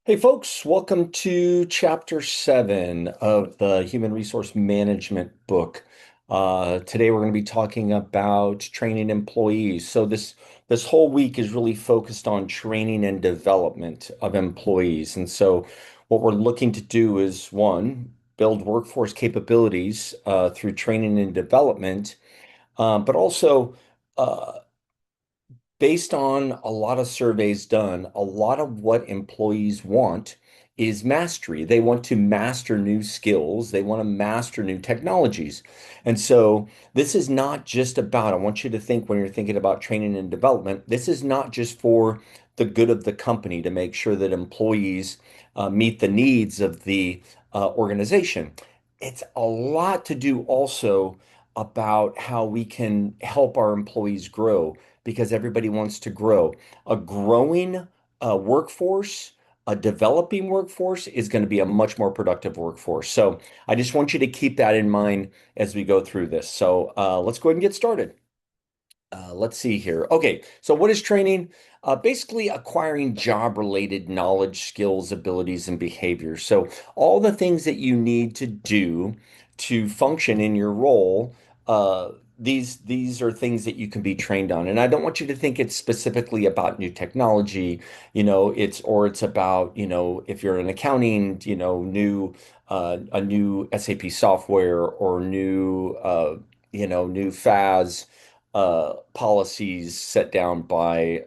Hey folks, welcome to chapter 7 of the Human Resource Management book. Today we're going to be talking about training employees. So this whole week is really focused on training and development of employees. And so what we're looking to do is one, build workforce capabilities through training and development, but also uh, based on a lot of surveys done, a lot of what employees want is mastery. They want to master new skills, they want to master new technologies. And so, this is not just about, I want you to think when you're thinking about training and development, this is not just for the good of the company to make sure that employees meet the needs of the organization. It's a lot to do also about how we can help our employees grow because everybody wants to grow. A growing workforce, a developing workforce is going to be a much more productive workforce. So I just want you to keep that in mind as we go through this. So let's go ahead and get started. Let's see here. Okay, so what is training? Basically, acquiring job-related knowledge, skills, abilities, and behaviors. So all the things that you need to do to function in your role, these are things that you can be trained on. And I don't want you to think it's specifically about new technology. It's about, if you're in accounting, new a new SAP software or new FAS policies set down by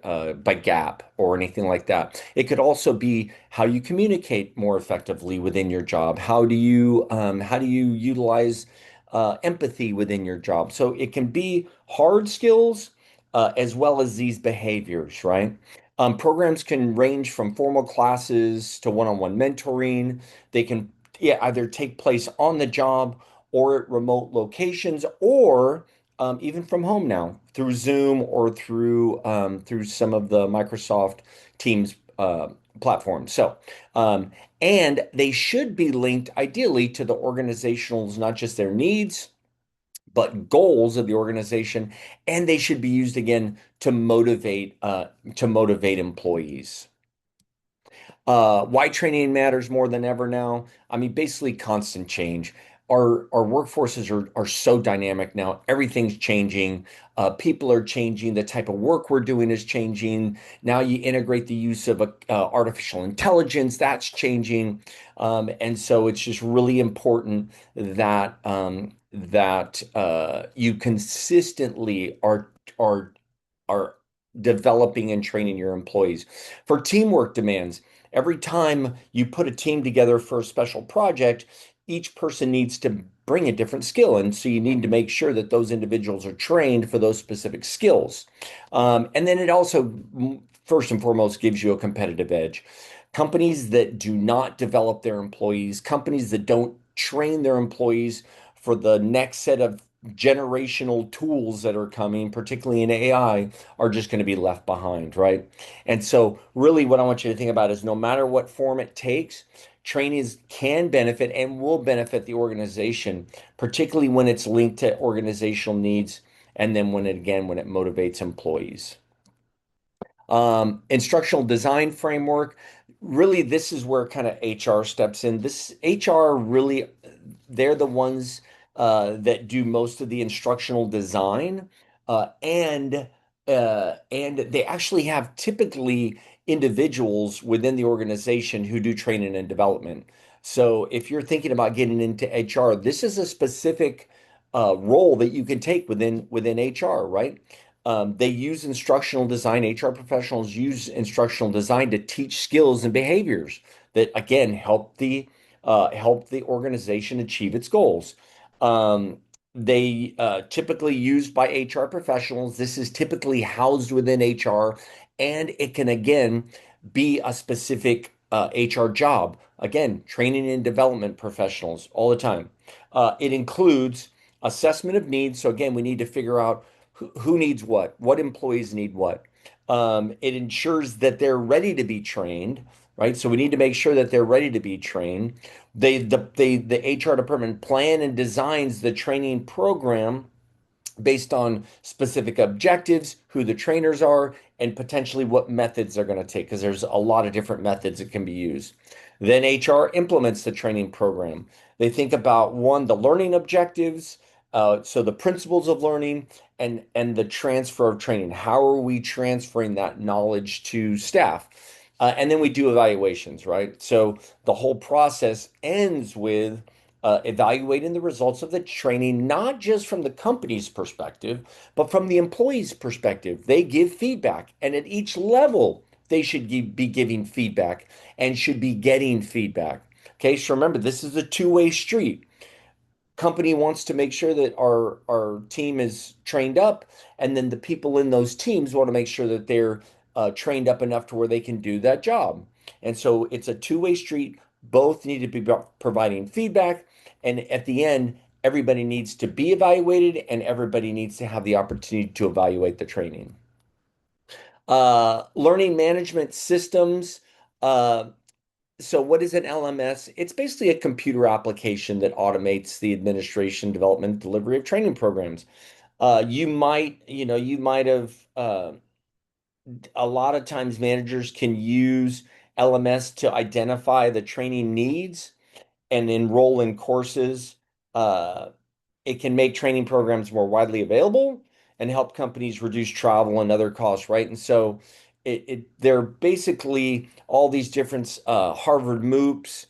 GAP or anything like that. It could also be how you communicate more effectively within your job. How do you utilize empathy within your job? So it can be hard skills as well as these behaviors, right? Programs can range from formal classes to one-on-one mentoring. They can either take place on the job or at remote locations, or even from home now through Zoom or through some of the Microsoft Teams platforms. And they should be linked ideally to the organizational's, not just their needs, but goals of the organization, and they should be used again to motivate employees. Why training matters more than ever now? I mean, basically constant change. Our workforces are so dynamic now. Everything's changing. People are changing. The type of work we're doing is changing. Now you integrate the use of artificial intelligence. That's changing, and so it's just really important that you consistently are developing and training your employees. For teamwork demands, every time you put a team together for a special project, each person needs to bring a different skill. And so you need to make sure that those individuals are trained for those specific skills. And then it also, first and foremost, gives you a competitive edge. Companies that do not develop their employees, companies that don't train their employees for the next set of generational tools that are coming, particularly in AI, are just going to be left behind, right? And so, really, what I want you to think about is no matter what form it takes, trainees can benefit and will benefit the organization, particularly when it's linked to organizational needs, and then when it motivates employees. Instructional design framework. Really, this is where kind of HR steps in. This HR really, they're the ones that do most of the instructional design, and they actually have typically individuals within the organization who do training and development. So if you're thinking about getting into HR, this is a specific role that you can take within HR, right? They use instructional design. HR professionals use instructional design to teach skills and behaviors that again help the organization achieve its goals. Um, they typically used by HR professionals. This is typically housed within HR, and it can again be a specific HR job. Again, training and development professionals all the time. It includes assessment of needs. So again, we need to figure out who needs what employees need what. It ensures that they're ready to be trained, right? So we need to make sure that they're ready to be trained. The HR department plan and designs the training program based on specific objectives, who the trainers are, and potentially what methods they're going to take, because there's a lot of different methods that can be used. Then HR implements the training program. They think about one, the learning objectives, so the principles of learning and the transfer of training. How are we transferring that knowledge to staff? And then we do evaluations, right? So the whole process ends with evaluating the results of the training, not just from the company's perspective, but from the employee's perspective. They give feedback, and at each level, they should be giving feedback and should be getting feedback. Okay, so remember, this is a two-way street. Company wants to make sure that our team is trained up, and then the people in those teams want to make sure that they're trained up enough to where they can do that job. And so it's a two-way street. Both need to be providing feedback, and at the end, everybody needs to be evaluated, and everybody needs to have the opportunity to evaluate the training. Learning management systems. So what is an LMS? It's basically a computer application that automates the administration, development, delivery of training programs. You might have a lot of times managers can use LMS to identify the training needs and enroll in courses. Uh, it can make training programs more widely available and help companies reduce travel and other costs, right? And so they're basically all these different Harvard MOOCs,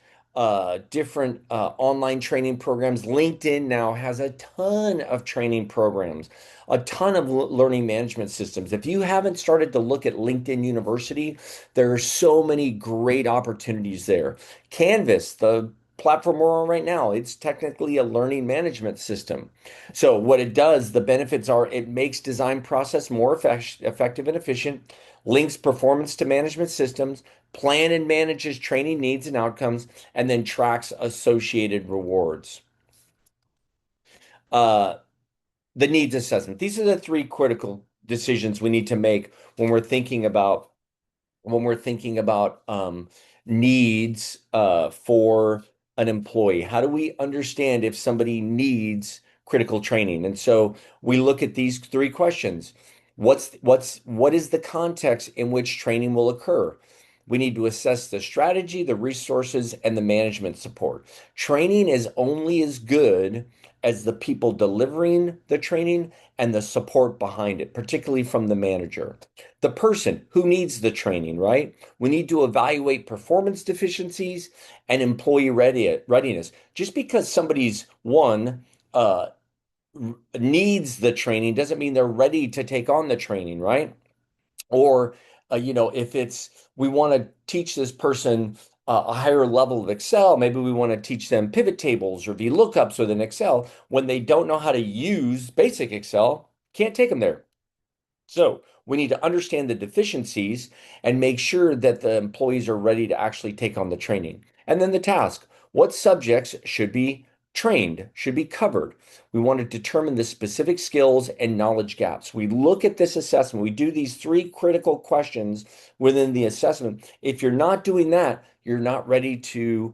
different online training programs. LinkedIn now has a ton of training programs, a ton of learning management systems. If you haven't started to look at LinkedIn University, there are so many great opportunities there. Canvas, the platform we're on right now, it's technically a learning management system. So what it does, the benefits are it makes design process more effective and efficient, links performance to management systems, plan and manages training needs and outcomes, and then tracks associated rewards. Uh, the needs assessment. These are the three critical decisions we need to make when we're thinking about needs for an employee. How do we understand if somebody needs critical training? And so we look at these three questions. What is the context in which training will occur? We need to assess the strategy, the resources, and the management support. Training is only as good as the people delivering the training and the support behind it, particularly from the manager. The person who needs the training, right? We need to evaluate performance deficiencies and employee readiness. Just because somebody's uh, needs the training doesn't mean they're ready to take on the training, right? Or, if we want to teach this person a higher level of Excel, maybe we want to teach them pivot tables or VLOOKUPs within Excel. When they don't know how to use basic Excel, can't take them there. So we need to understand the deficiencies and make sure that the employees are ready to actually take on the training. And then the task, what subjects should be trained, should be covered. We want to determine the specific skills and knowledge gaps. We look at this assessment. We do these three critical questions within the assessment. If you're not doing that, you're not ready to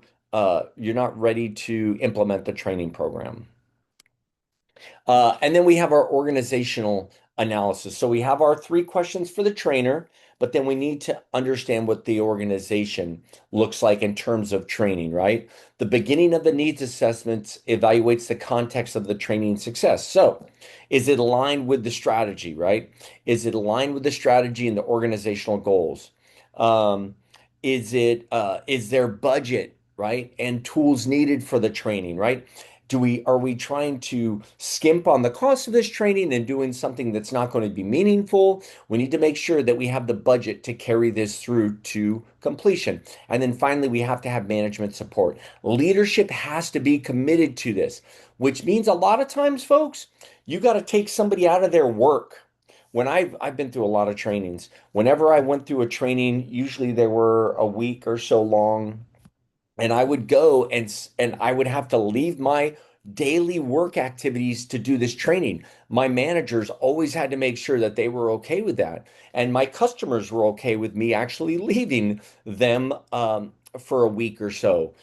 implement the training program. And then we have our organizational analysis. So we have our three questions for the trainer, but then we need to understand what the organization looks like in terms of training, right? The beginning of the needs assessments evaluates the context of the training success. So is it aligned with the strategy, right? Is it aligned with the strategy and the organizational goals? Um, is there budget, right? And tools needed for the training, right? Are we trying to skimp on the cost of this training and doing something that's not going to be meaningful? We need to make sure that we have the budget to carry this through to completion. And then finally, we have to have management support. Leadership has to be committed to this, which means a lot of times, folks, you got to take somebody out of their work. When I've been through a lot of trainings, whenever I went through a training, usually they were a week or so long, and I would go and I would have to leave my daily work activities to do this training. My managers always had to make sure that they were okay with that, and my customers were okay with me actually leaving them for a week or so.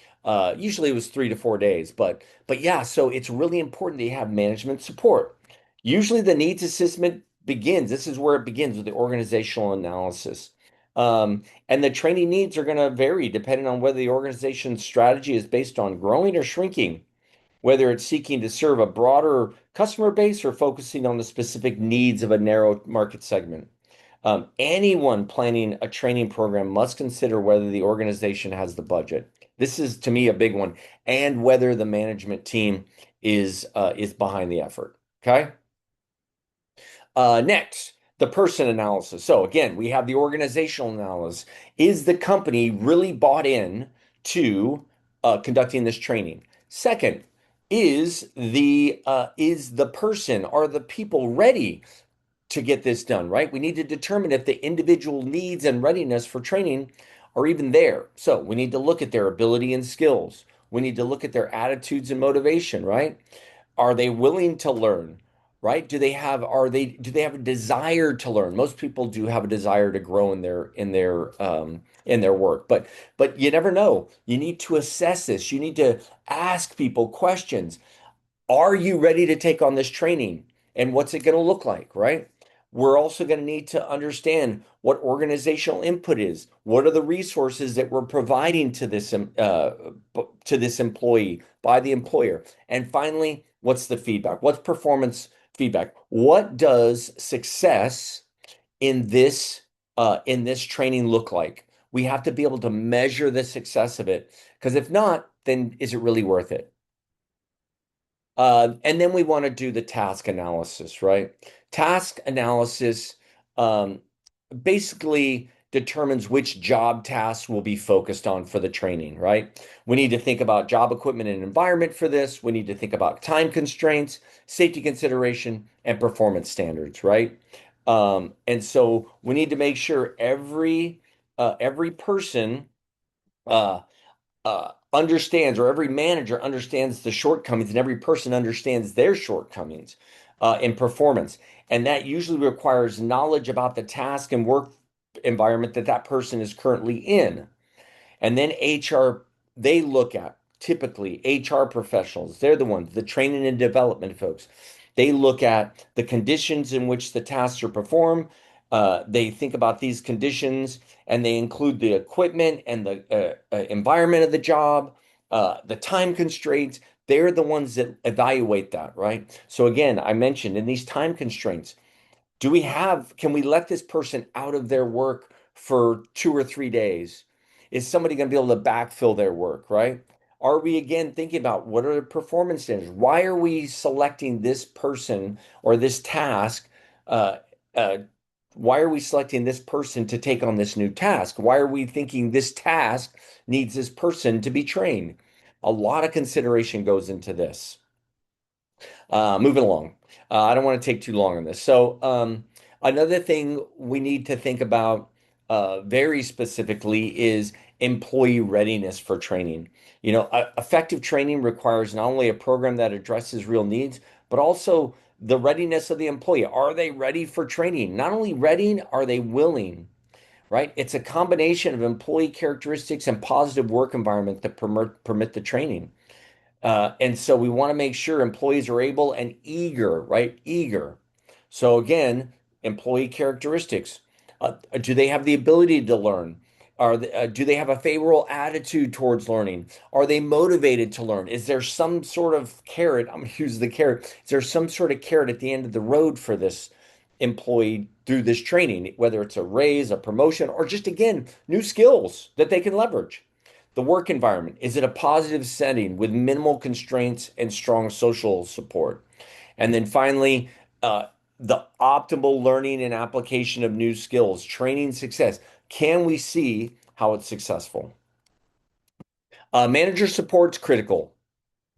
Usually it was 3 to 4 days, but yeah, so it's really important that you have management support. Usually the needs assessment begins. This is where it begins with the organizational analysis. And the training needs are going to vary depending on whether the organization's strategy is based on growing or shrinking, whether it's seeking to serve a broader customer base or focusing on the specific needs of a narrow market segment. Anyone planning a training program must consider whether the organization has the budget. This is, to me, a big one, and whether the management team is behind the effort. Okay. Next, the person analysis. So again, we have the organizational analysis. Is the company really bought in to conducting this training? Second, is the person, are the people ready to get this done, right? We need to determine if the individual needs and readiness for training are even there. So we need to look at their ability and skills. We need to look at their attitudes and motivation, right? Are they willing to learn? Right? Do they have a desire to learn? Most people do have a desire to grow in their work, but you never know. You need to assess this. You need to ask people questions. Are you ready to take on this training? And what's it going to look like, right? We're also going to need to understand what organizational input is. What are the resources that we're providing to this employee by the employer? And finally, what's the feedback? What's performance feedback? What does success in this training look like? We have to be able to measure the success of it, because if not, then is it really worth it? And then we want to do the task analysis, right? Task analysis um, basically determines which job tasks will be focused on for the training, right? We need to think about job equipment and environment for this. We need to think about time constraints, safety consideration, and performance standards, right? And so we need to make sure every person uh, understands, or every manager understands the shortcomings, and every person understands their shortcomings in performance. And that usually requires knowledge about the task and work environment that that person is currently in. And then HR, they look at typically HR professionals, they're the ones, the training and development folks. They look at the conditions in which the tasks are performed. They think about these conditions and they include the equipment and the environment of the job, the time constraints. They're the ones that evaluate that, right? So again, I mentioned in these time constraints, can we let this person out of their work for 2 or 3 days? Is somebody going to be able to backfill their work, right? Are we again thinking about what are the performance standards? Why are we selecting this person or this task? Uh, uh, why are we selecting this person to take on this new task? Why are we thinking this task needs this person to be trained? A lot of consideration goes into this. Moving along. I don't want to take too long on this. So, another thing we need to think about very specifically is employee readiness for training. Effective training requires not only a program that addresses real needs, but also the readiness of the employee. Are they ready for training? Not only ready, are they willing? Right? It's a combination of employee characteristics and positive work environment that permit the training. And so we want to make sure employees are able and eager, right? Eager. So again, employee characteristics. Do they have the ability to learn? Do they have a favorable attitude towards learning? Are they motivated to learn? Is there some sort of carrot? I'm going to use the carrot. Is there some sort of carrot at the end of the road for this employee through this training, whether it's a raise, a promotion, or just again, new skills that they can leverage? The work environment, is it a positive setting with minimal constraints and strong social support? And then finally, the optimal learning and application of new skills, training success. Can we see how it's successful? Manager support's critical.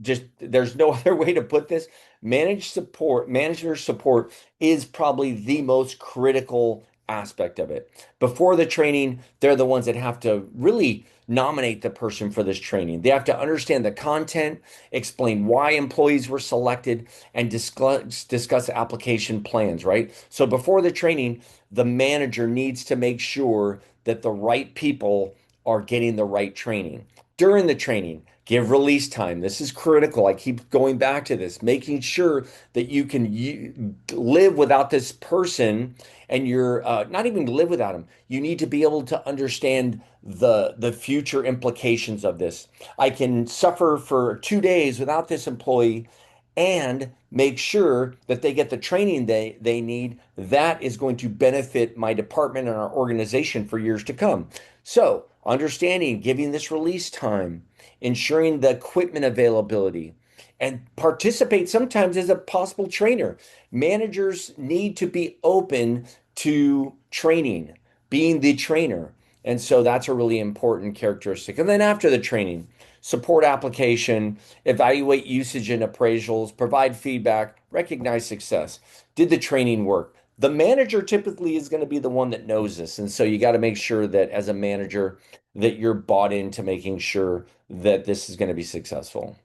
Just there's no other way to put this. Manager support is probably the most critical aspect of it. Before the training, they're the ones that have to really nominate the person for this training. They have to understand the content, explain why employees were selected, and discuss application plans, right? So before the training, the manager needs to make sure that the right people are getting the right training. During the training, give release time. This is critical. I keep going back to this, making sure that you live without this person and you're not even live without him. You need to be able to understand the future implications of this. I can suffer for 2 days without this employee and make sure that they get the training they need. That is going to benefit my department and our organization for years to come. So, understanding, giving this release time, ensuring the equipment availability, and participate sometimes as a possible trainer. Managers need to be open to training, being the trainer. And so that's a really important characteristic. And then after the training, support application, evaluate usage and appraisals, provide feedback, recognize success. Did the training work? The manager typically is going to be the one that knows this. And so you got to make sure that as a manager that you're bought into making sure that this is going to be successful.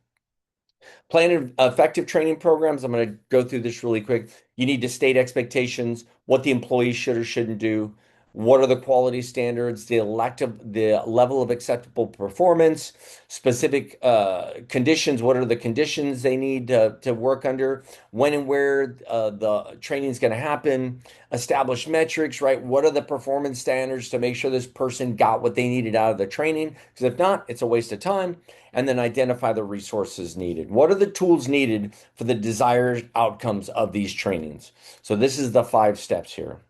Plan effective training programs. I'm going to go through this really quick. You need to state expectations, what the employee should or shouldn't do. What are the quality standards, the level of acceptable performance, specific conditions, what are the conditions they need to work under, when and where the training is going to happen, establish metrics, right? What are the performance standards to make sure this person got what they needed out of the training? Because if not, it's a waste of time. And then identify the resources needed. What are the tools needed for the desired outcomes of these trainings? So this is the 5 steps here.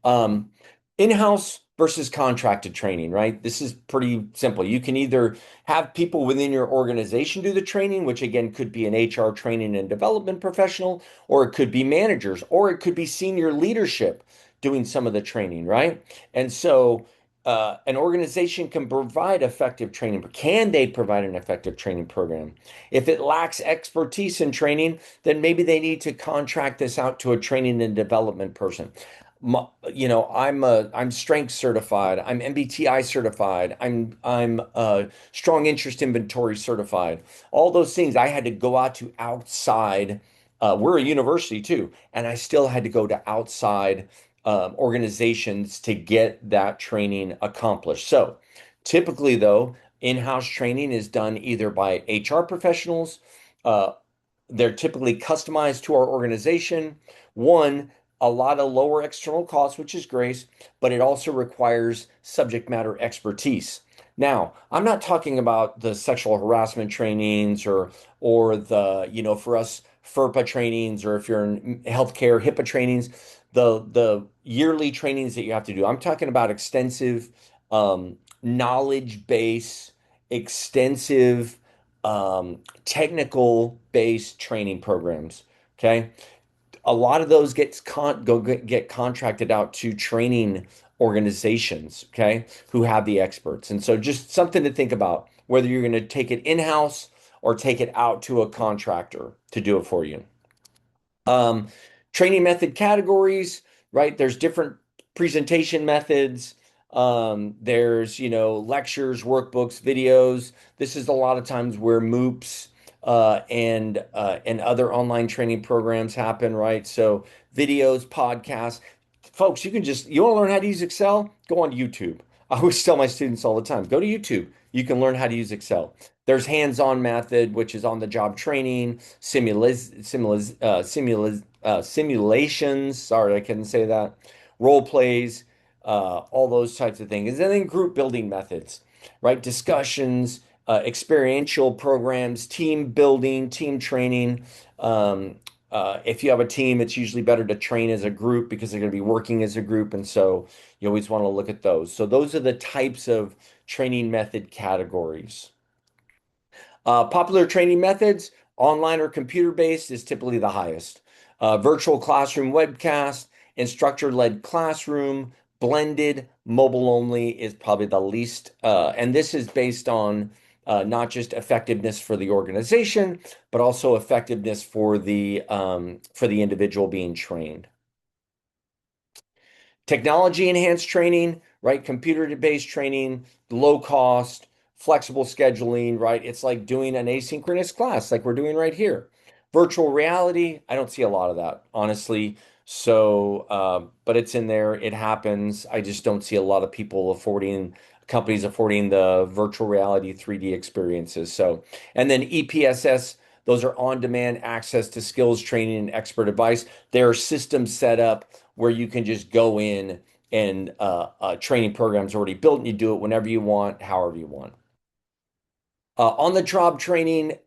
Um, In-house versus contracted training, right? This is pretty simple. You can either have people within your organization do the training, which again could be an HR training and development professional, or it could be managers, or it could be senior leadership doing some of the training, right? And so an organization can provide effective training, but can they provide an effective training program? If it lacks expertise in training, then maybe they need to contract this out to a training and development person. I'm strength certified. I'm MBTI certified. I'm strong interest inventory certified. All those things I had to go out to outside. We're a university too, and I still had to go to outside organizations to get that training accomplished. So typically, though, in-house training is done either by HR professionals. Uh, they're typically customized to our organization. One, a lot of lower external costs, which is great, but it also requires subject matter expertise. Now, I'm not talking about the sexual harassment trainings or the, for us FERPA trainings, or if you're in healthcare HIPAA trainings, the yearly trainings that you have to do. I'm talking about extensive knowledge base, extensive technical based training programs. Okay. A lot of those get contracted out to training organizations, okay, who have the experts. And so just something to think about whether you're going to take it in-house or take it out to a contractor to do it for you. Um, Training method categories, right? There's different presentation methods. There's, lectures, workbooks, videos. This is a lot of times where MOOCs and other online training programs happen, right? So videos, podcasts. Folks, you want to learn how to use Excel? Go on YouTube. I always tell my students all the time, go to YouTube. You can learn how to use Excel. There's hands-on method, which is on-the-job training, simulations. Sorry, I couldn't say that. Role plays, all those types of things. And then group building methods, right? Discussions, experiential programs, team building, team training. If you have a team, it's usually better to train as a group because they're going to be working as a group. And so you always want to look at those. So those are the types of training method categories. Popular training methods, online or computer-based, is typically the highest. Virtual classroom webcast, instructor-led classroom, blended, mobile only is probably the least. And this is based on not just effectiveness for the organization, but also effectiveness for the individual being trained. Technology enhanced training, right? Computer-based training, low cost, flexible scheduling, right? It's like doing an asynchronous class like we're doing right here. Virtual reality, I don't see a lot of that, honestly. So, but it's in there, it happens. I just don't see a lot of people affording companies affording the virtual reality 3D experiences. So, and then EPSS, those are on-demand access to skills training and expert advice. There are systems set up where you can just go in and training programs already built and you do it whenever you want, however you want. On the job training,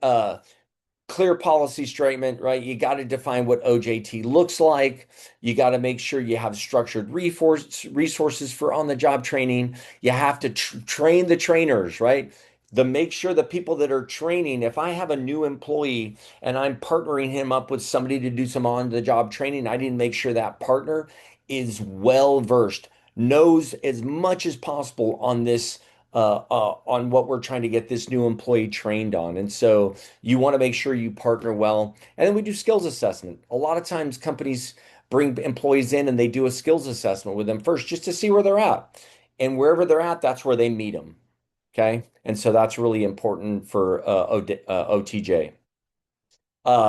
clear policy statement, right? You got to define what OJT looks like. You got to make sure you have structured resources for on the job training. You have to train the trainers, right? The make sure the people that are training, if I have a new employee and I'm partnering him up with somebody to do some on the job training, I need to make sure that partner is well versed, knows as much as possible on this on what we're trying to get this new employee trained on. And so you want to make sure you partner well. And then we do skills assessment. A lot of times companies bring employees in and they do a skills assessment with them first just to see where they're at. And wherever they're at, that's where they meet them. Okay. And so that's really important for OTJ.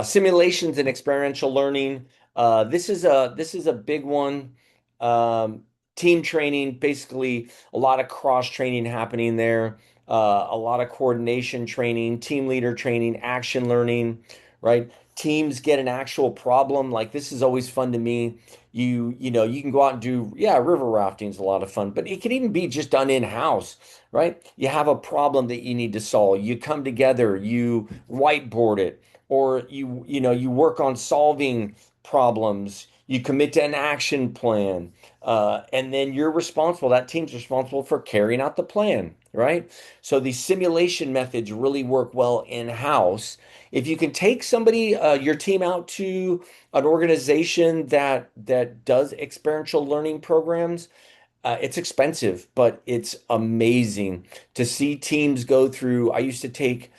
Simulations and experiential learning. This is a big one. Um, Team training, basically a lot of cross training happening there. A lot of coordination training, team leader training, action learning, right? Teams get an actual problem. Like this is always fun to me. You know, you can go out and do, yeah, river rafting is a lot of fun, but it can even be just done in-house, right? You have a problem that you need to solve. You come together, you whiteboard it, or you work on solving problems, you commit to an action plan, and then you're responsible, that team's responsible for carrying out the plan, right? So these simulation methods really work well in-house. If you can take somebody, your team out to an organization that does experiential learning programs, it's expensive, but it's amazing to see teams go through. I used to take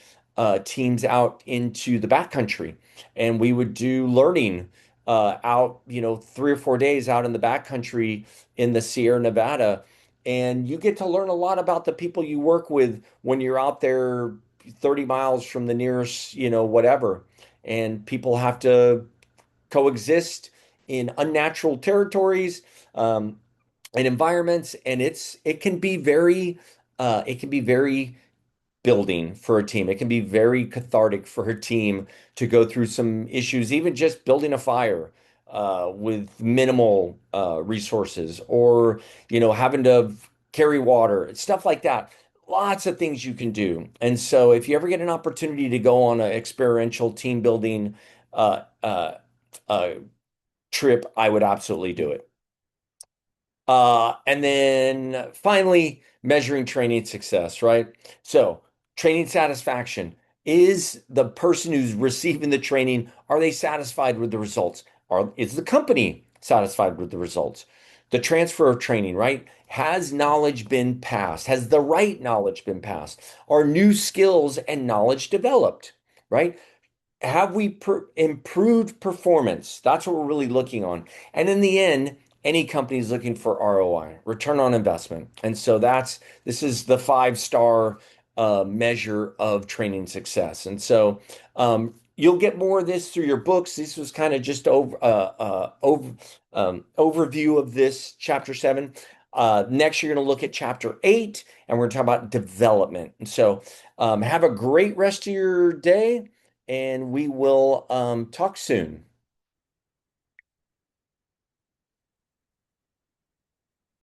teams out into the backcountry, and we would do learning out, 3 or 4 days out in the backcountry in the Sierra Nevada. And you get to learn a lot about the people you work with when you're out there 30 miles from the nearest, whatever. And people have to coexist in unnatural territories. And environments, and it can be very building for a team. It can be very cathartic for a team to go through some issues, even just building a fire with minimal resources, or having to carry water, stuff like that. Lots of things you can do. And so if you ever get an opportunity to go on an experiential team building uh, uh, uh, trip, I would absolutely do it. And then finally, measuring training success, right? So, training satisfaction. Is the person who's receiving the training, are they satisfied with the results? Is the company satisfied with the results? The transfer of training, right? Has knowledge been passed? Has the right knowledge been passed? Are new skills and knowledge developed, right? Have we improved performance? That's what we're really looking on. And in the end, any company is looking for ROI, return on investment. And so this is the 5-star measure of training success. And so you'll get more of this through your books. This was kind of just overview of this chapter 7. Next, you're going to look at chapter 8, and we're going to talk about development. And so have a great rest of your day, and we will talk soon.